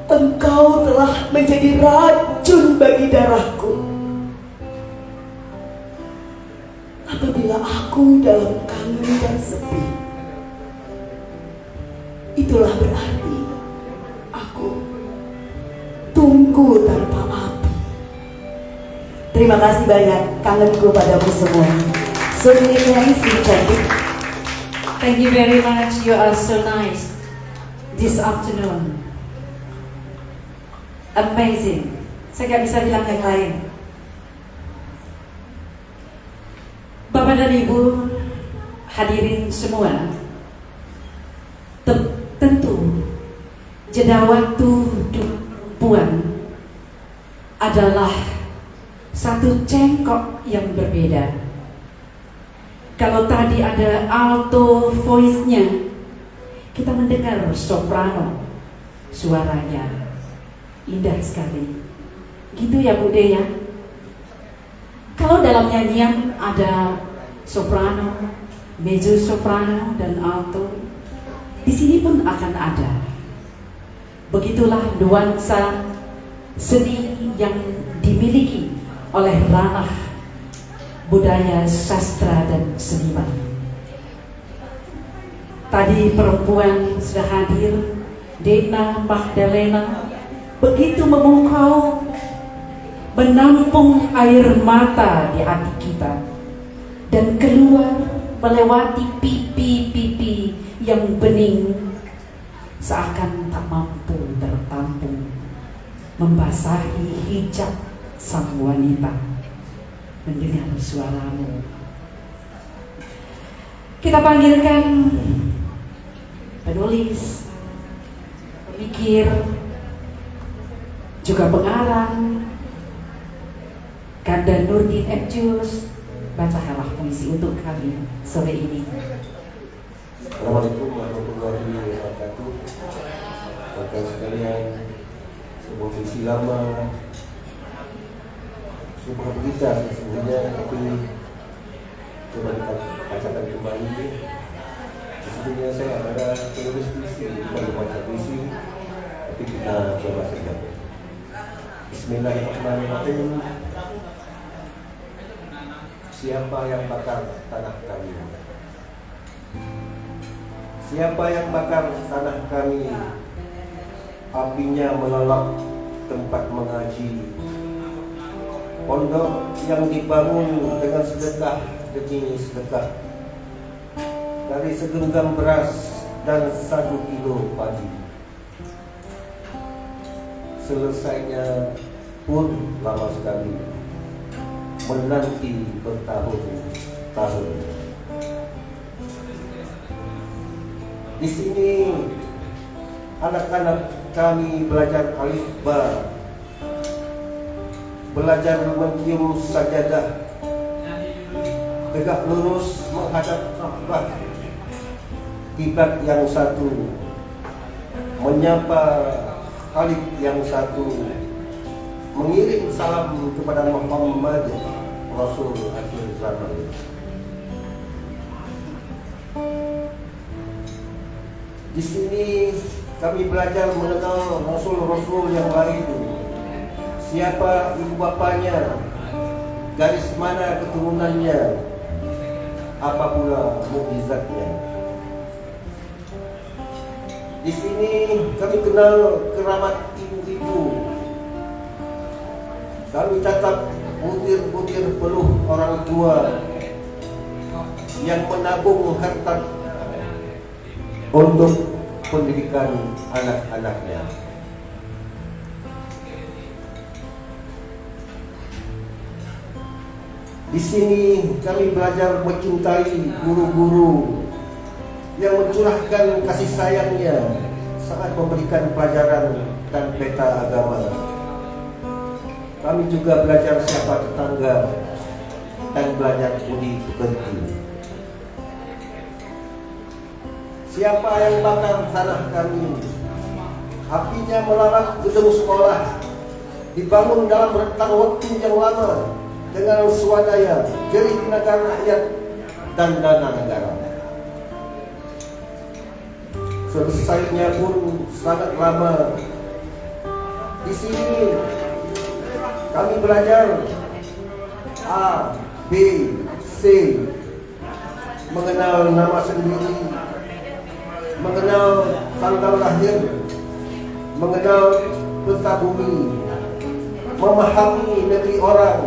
Engkau telah menjadi racun bagi darahku. Apabila aku dalam kangen dan sepi, itulah berarti aku tunggu tanpa api. Terima kasih banyak, kangenku padamu semua. Sungguh si cantik. Thank you very much. You are so nice this afternoon. Amazing. Saya nggak bisa bilang yang lain. Bapak dan Ibu, hadirin semua, tentu jeda waktu perempuan adalah satu cengkok yang berbeda. Kalau tadi ada alto voice-nya, kita mendengar soprano, suaranya indah sekali. Gitu ya Bu De ya. Kalau dalam nyanyian ada soprano, mezzo soprano dan alto, di sini pun akan ada. Begitulah nuansa seni yang dimiliki oleh ranah budaya, sastra dan seniman. Tadi perempuan sudah hadir, Detna Magdalena, begitu memukau, menampung air mata di hati kita dan keluar melewati pipi-pipi yang bening, seakan tak mampu tertampung, membasahi hijab sang wanita mendengar suaramu. Kita panggilkan penulis, pemikir, juga pengarang Kanda Nurdin Epjus. Bacakanlah puisi untuk kami sore ini. Assalamualaikum warahmatullahi wabarakatuh. Rekan sekalian, sebuah puisi lama, sebuah berita sesungguhnya, tapi coba dibacakan kembali. Sesungguhnya saya adalah penulis puisi, bukan membaca puisi, tapi kita coba saja. Bismillahirrahmanirrahim. Siapa yang bakar tanah kami? Siapa yang bakar tanah kami? Apinya melalap tempat mengaji. Pondok yang dibangun dengan sedekah demi sedekah, dari segenggam beras dan 1 kilo padi. Selesainya pun lama sekali, menanti bertahun-tahun. Di sini anak-anak kami belajar alif ba, belajar mencium sajadah, tegak lurus menghadap Ka'bah, kiblat yang satu, menyapa Khalid yang satu, mengirim salam kepada Muhammad Rasul akhir zaman. Di sini kami belajar mengenal Rasul-Rasul yang lain. Siapa ibu bapanya, garis mana keturunannya, apa pula mukjizatnya. Di sini kami kenal keramat ibu-ibu. Kami catat butir-butir peluh orang tua yang menabung harta untuk pendidikan anak-anaknya. Di sini kami belajar mencintai guru-guru yang mencurahkan kasih sayangnya saat memberikan pelajaran dan peta agama. Kami juga belajar siapa tetangga dan belajar budi pekerti. Siapa yang bakar tanah kami? Apinya melalap gedung sekolah, dibangun dalam rentang waktu yang lama dengan swadaya, jerih tenaga rakyat dan dana negara. Selesainya pun sangat lama. Di sini kami belajar A, B, C, mengenal nama sendiri, mengenal tanggal lahir, mengenal peta bumi, memahami negeri orang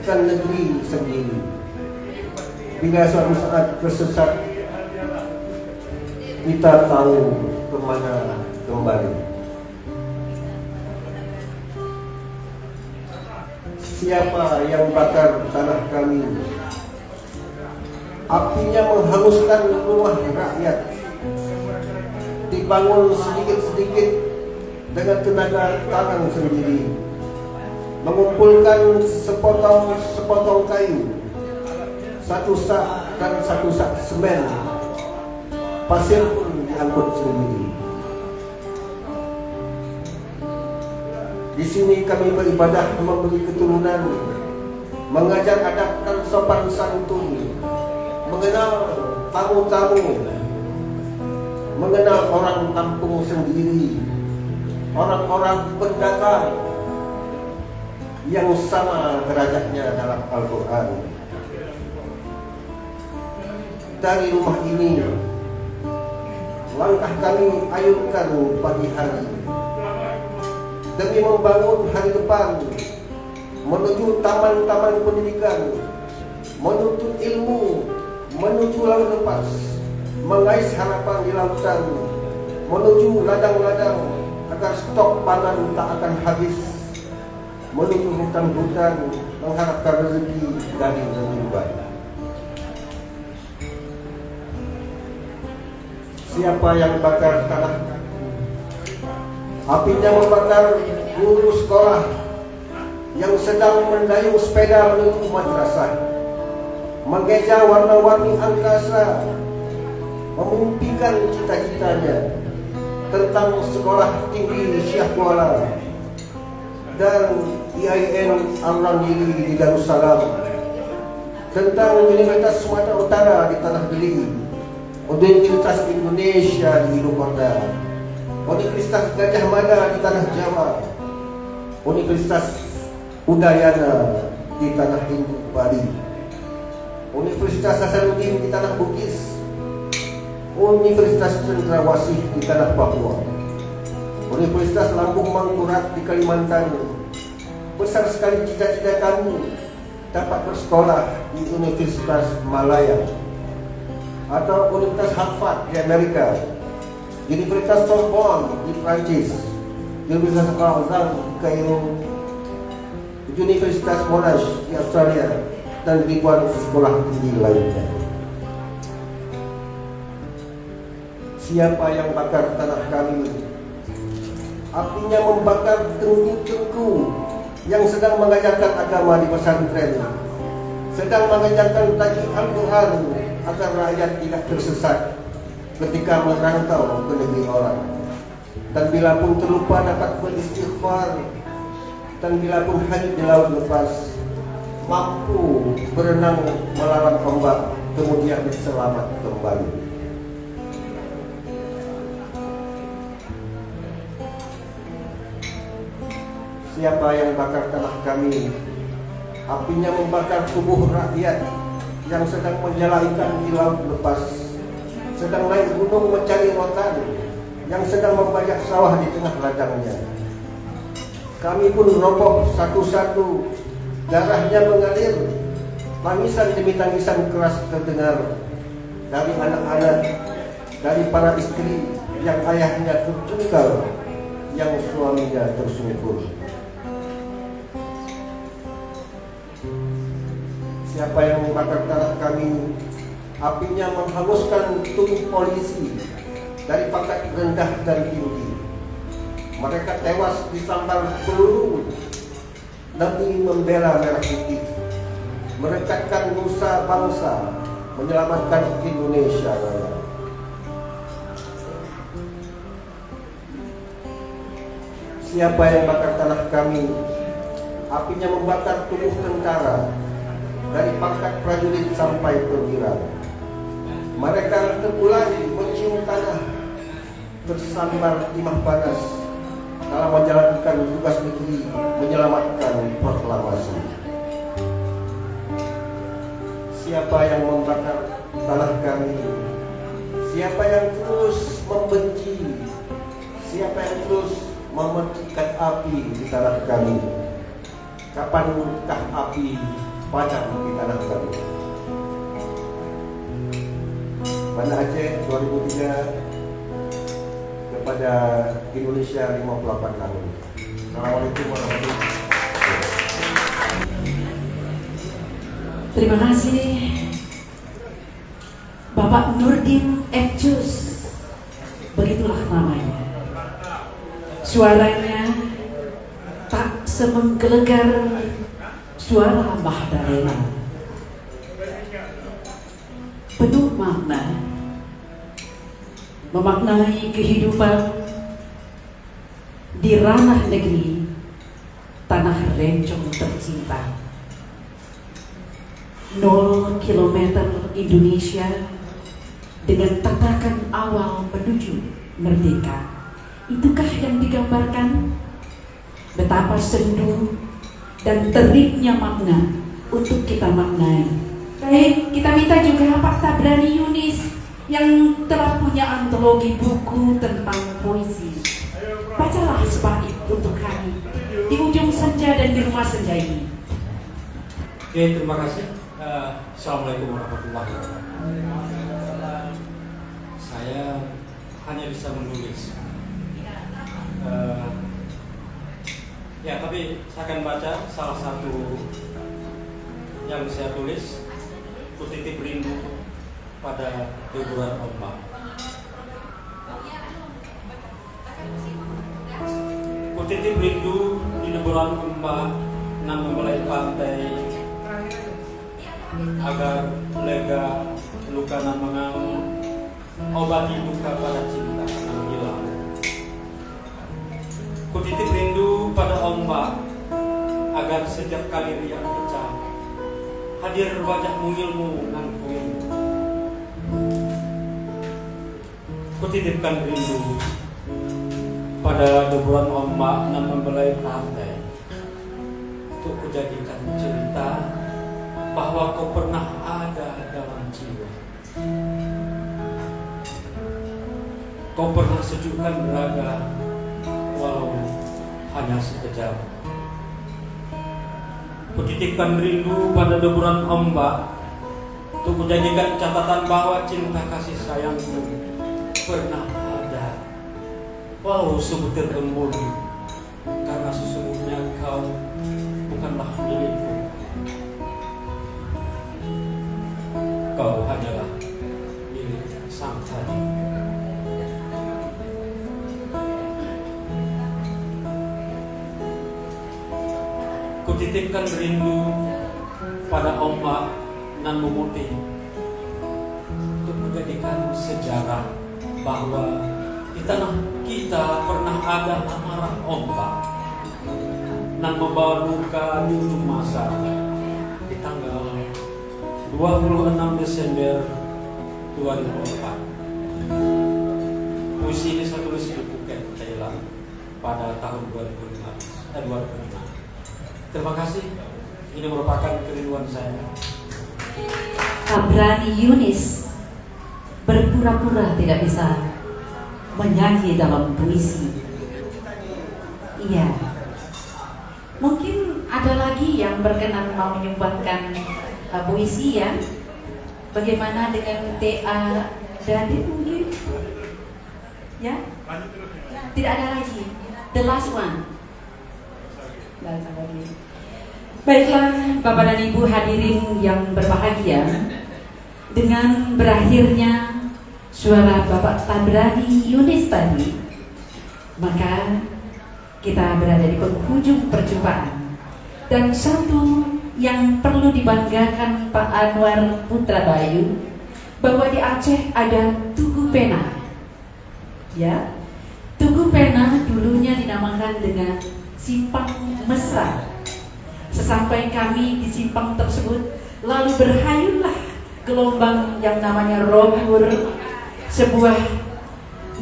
dan negeri sendiri. Bila suatu saat tersesat kita tahu kemana kembali. Siapa yang bakar tanah kami? Apinya menghanguskan rumah rakyat, dibangun sedikit-sedikit dengan tenaga tangan sendiri, mengumpulkan sepotong kayu, satu sak dan satu sak semen, pasir pun diangkut sendiri. Di sini kami beribadah, memberi keturunan, mengajar adab dan sopan santun, mengenal tamu-tamu, mengenal orang kampung sendiri, orang-orang pendatang yang sama derajatnya dalam Al-Quran. Dari rumah ini, langkah kami ayunkan pagi hari demi membangun hari depan, menuju taman-taman pendidikan, menuntut ilmu, menuju laut lepas, mengais harapan di lautan, menuju ladang-ladang agar stok pangan tak akan habis, menuju hutan-hutan mengharapkan rezeki dari rembulan. Siapa yang bakar tanah? Apinya membakar guru sekolah yang sedang mendayung sepeda menuju madrasah, mengeja warna-warni angkasa, memimpikan cita-citanya tentang sekolah tinggi Syekh Kuala dan IAIN Al-Rangili di Darussalam, tentang Universitas Sumatera Utara di Tanah Deli, Universitas Indonesia di Ibu Kota, Universitas Gajah Mada di Tanah Jawa, Universitas Udayana di Tanah Induk Bali, Universitas Hasanuddin di Tanah Bugis, Universitas Cendrawasih di Tanah Papua, Universitas Lambung Mangkurat di Kalimantan. Besar sekali cita-cita kami dapat bersekolah di Universitas Malaya atau Universitas Harvard di Amerika, Universitas Sorbonne di Prancis, Universitas Al-Azhar di Kairo, Universitas Monash di Australia, dan ribuan sekolah tinggi lainnya. Siapa yang bakar tanah kami? Apinya membakar tengku-tengku yang sedang mengajarkan agama di pesantren, sedang mengajarkan tajwid Al-Quran agar rakyat tidak tersesat ketika merantau ke negeri orang. Dan bila pun terlupa dapat beristighfar, dan bila pun hanyut di laut lepas, mampu berenang melawan ombak, kemudian selamat kembali. Siapa yang bakar tanah kami? Apinya membakar tubuh rakyat yang sedang menjala ikan di laut lepas, sedang naik gunung mencari rotan, yang sedang membajak sawah di tengah ladangnya. Kami pun roboh satu-satu, darahnya mengalir, tangisan demi tangisan keras terdengar dari anak-anak, dari para istri yang ayahnya terjungkal, yang suaminya tersungkur. Siapa yang membakar tanah kami? Apinya menghanguskan tubuh polisi dari pangkat rendah dan tinggi. Mereka tewas disambar peluru demi membela merah putih, merekatkan nusa bangsa, menyelamatkan Indonesia Raya. Siapa yang bakar tanah kami? Apinya membakar tubuh tentara dari pangkat prajurit sampai perwira. Mereka terpulang mencium tanah, tersambar timah panas dalam menjalankan tugas negeri, menyelamatkan proklamasi. Siapa yang membakar tanah kami? Siapa yang terus membenci? Siapa yang terus mematikan api di tanah kami? Kapankah api padam di tanah kami? Banda Aceh 2003 kepada Indonesia 58 tahun. Assalamualaikum warahmatullahi wabarakatuh. Terima kasih Bapak Nurdin Ecus. Begitulah namanya. Suaranya tak semenggelegar suara Mahdalena. Penuh makna, memaknai kehidupan di ranah negeri tanah rencong tercinta. 0 kilometer Indonesia dengan tatakan awal menuju merdeka. Itukah yang digambarkan? Betapa sendu dan teriknya makna untuk kita maknai. Baik, kita minta juga Pak Tabrani Yunis yang telah punya antologi buku tentang puisi. Bacalah sepaik untuk kami di ujung senja dan di rumah senja ini. Oke, terima kasih. Assalamualaikum warahmatullahi wabarakatuh. Saya hanya bisa menulis. Ya, tapi saya akan baca salah satu yang saya tulis, Kutitip Rindu pada Deburan Ombak. Kutitip rindu di deburan ombak nan memulai pantai, agar lega luka nan mengamuk, obati luka pada cinta nan hilang. Kutitip rindu pada ombak, agar setiap kali riak pecah, hadir wajah mungilmu nan kuing. Kutitipkan rindu pada deburan ombak nan membelai pantai, untuk kujadikan cerita bahwa kau pernah ada dalam jiwa. Kau pernah sejukkan raga, walau hanya sekejap. Kutitipkan rindu pada deburan ombak, untuk kujadikan catatan bahwa cinta kasih sayangku pernah ada, walau sebutir embun, karena sesungguhnya kau bukanlah milikku. Kau hanyalah milik sang tadi. Kutitipkan rindu pada ombak nan memutih, untuk menjadikan sejarah bahwa di tanah kita pernah ada amarah ombak nan membawa luka di ujung masa. Di tanggal 26 Desember 2004, puisi ini saya tulis di Phuket, Thailand pada tahun 2005. Terima kasih. Ini merupakan kerinduan saya. Tabrani Yunis berpura-pura tidak bisa menyanyi dalam puisi. Iya. Mungkin ada lagi yang berkenan mau menyumbangkan puisi ya. Bagaimana dengan TA Dadit mungkin? Ya? Tidak ada lagi. The last one. Baiklah Bapak dan Ibu hadirin yang berbahagia, dengan berakhirnya suara Bapak Tabrani Yunis tadi, maka kita berada di penghujung perjumpaan. Dan satu yang perlu dibanggakan Pak Anwar Putra Bayu, bahwa di Aceh ada Tugu Pena. Ya, Tugu Pena dulunya dinamakan dengan Simpang Mesra. Sesampai kami di simpang tersebut, lalu berhayunlah gelombang yang namanya Robur, sebuah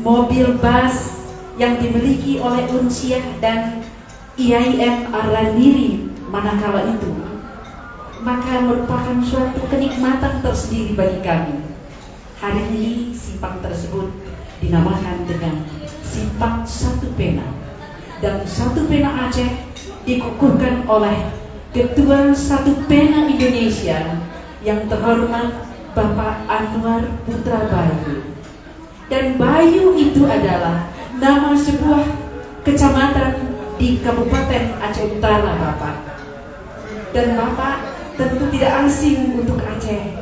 mobil bus yang dimiliki oleh Unsiah dan IAIN Araniri manakala itu. Maka merupakan suatu kenikmatan tersendiri bagi kami. Hari ini simpang tersebut dinamakan dengan Simpang Satu Pena, dan Satu Pena Aceh dikukuhkan oleh Ketua Satu Pena Indonesia yang terhormat Bapak Anwar Putra Bayu. Dan Bayu itu adalah nama sebuah kecamatan di Kabupaten Aceh Utara, Bapak. Dan Bapak tentu tidak asing untuk Aceh.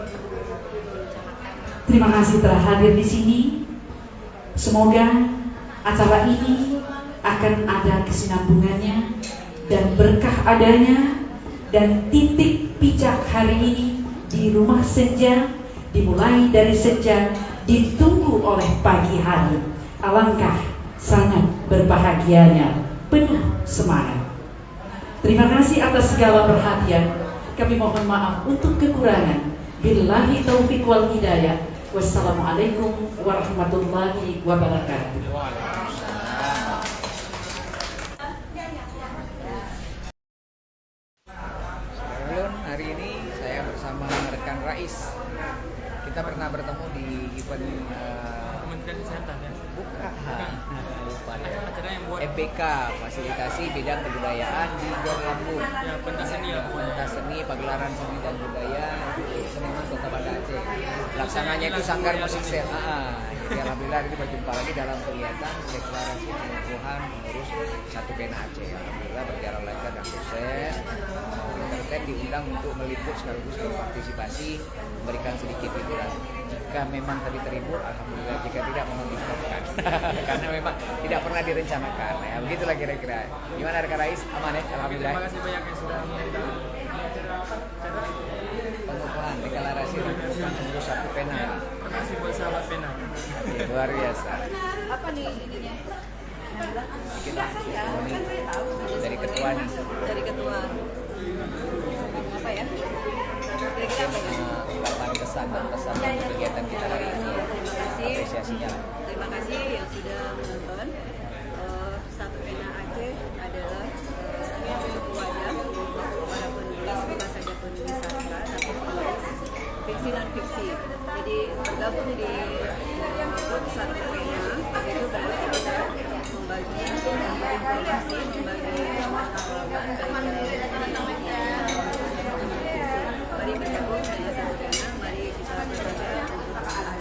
Terima kasih telah hadir di sini. Semoga acara ini akan ada kesinambungannya dan berkah adanya, dan titik pijak hari ini di rumah senja dimulai dari senja, ditunggu oleh pagi hari. Alangkah sangat berbahagianya, penuh semangat. Terima kasih atas segala perhatian. Kami mohon maaf untuk kekurangan. Billahi taufiq wal hidayah. Wassalamualaikum warahmatullahi wabarakatuh. Hari ini saya bersama rekan Rais. Kita pernah bertemu di event Kementerian Kesehatan ya. bukan lupa ya. Acara yang buat MBK, fasilitasi bidang kebudayaan di Gor Lambung. ya pentas seni lah pokoknya. Pentas seni, pagelaran seni dan budaya seniman Kota Banda Aceh. Laksananya itu Sanggar Musik Sel. Jadi alhamdulillah ini berjumpa lagi dalam kegiatan deklarasi pengukuhan pengurus Satu Pena Aceh. Alhamdulillah berjalan lancar dan sukses. Terkait diundang untuk meliput sekaligus berpartisipasi, memberikan sedikit hiburan. Jika memang tadi terhibur, alhamdulillah. Jika tidak, mohon dimaafkan. Karena memang tidak pernah direncanakan. Ya, begitulah kira-kira. Gimana rekan Rais? Aman ya? Alhamdulillah. Terima kasih banyak yang sudah menonton. Pengukuhan deklarasi pengukuhan pengurus Satu Pena. Terima kasih buat sahabat pena. Ya, luar biasa. Apa nih ininya? Bikin Kan saya tahu dari ketua nih. dari ketua. Apa ya? Kira-kira apa ya? Ungkapan kesan dan pesan untuk kegiatan kita hari ini. Terima kasih. Apresiasinya. Terima kasih yang sudah menonton. Satu Pena Aceh adalah suatu wadah untuk para penulis, bukan saja penulis sastra, tapi penulis fiksi dan fiksi. Jadi bergabung di grup Satu Pena itu berarti kita membagi informasi, membagi pengalaman mari bergabung dengan Satu Pena, mari kita bekerja untuk keadilan.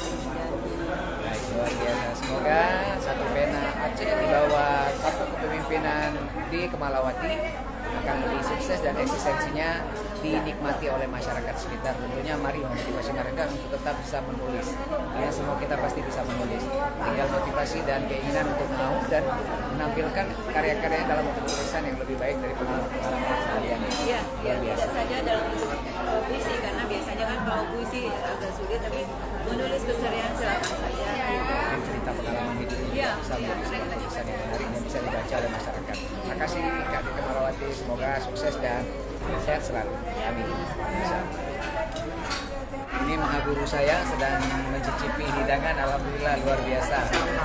Baik, luar biasa. Semoga Satu Pena Aceh di bawah satu kepemimpinan di Kemalawati akan lebih sukses dan eksistensinya dinikmati oleh masyarakat sekitar. Tentunya mari motivasi mereka untuk tetap bisa menulis. Ya, semua kita pasti bisa menulis. Tinggal motivasi dan keinginan untuk mau dan menampilkan karya-karya dalam bentuk tulisan yang lebih baik dari pengalaman kalian. Iya, tidak saja dalam bentuk puisi, karena biasanya kan kalau puisi agak sulit, tapi menulis keseharian silakan saja. Dan cerita pengalaman hidup Iya, bisa menjadi tulisan yang menarik dan bisa dibaca oleh masyarakat. Terima kasih Kak Dika Marawati, semoga sukses dan sehat selalu. Amin. Ini Maha Guru saya sedang mencicipi hidangan, alhamdulillah luar biasa.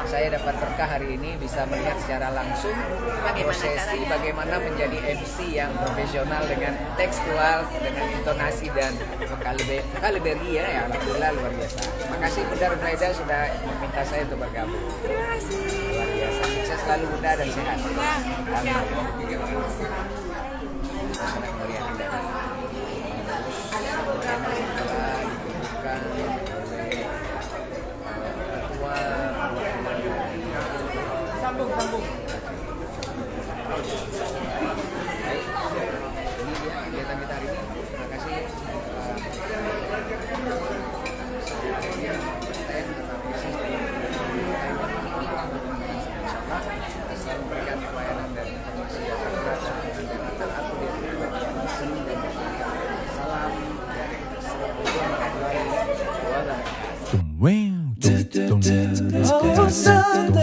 Saya dapat berkah hari ini bisa melihat secara langsung prosesi bagaimana menjadi MC yang profesional dengan tekstual, dengan intonasi dan vokabulari ya, alhamdulillah luar biasa. Terima kasih Bunda Rufraida sudah meminta saya untuk bergabung. Luar biasa, sukses selalu Bunda dan sehat. Amin. Sangat meriah dari sambung. Baik, ini dia kegiatan kita hari ini. Terima kasih. Selalu memberikan pelayanan dan informasi yang berasa dan salam dari Wow.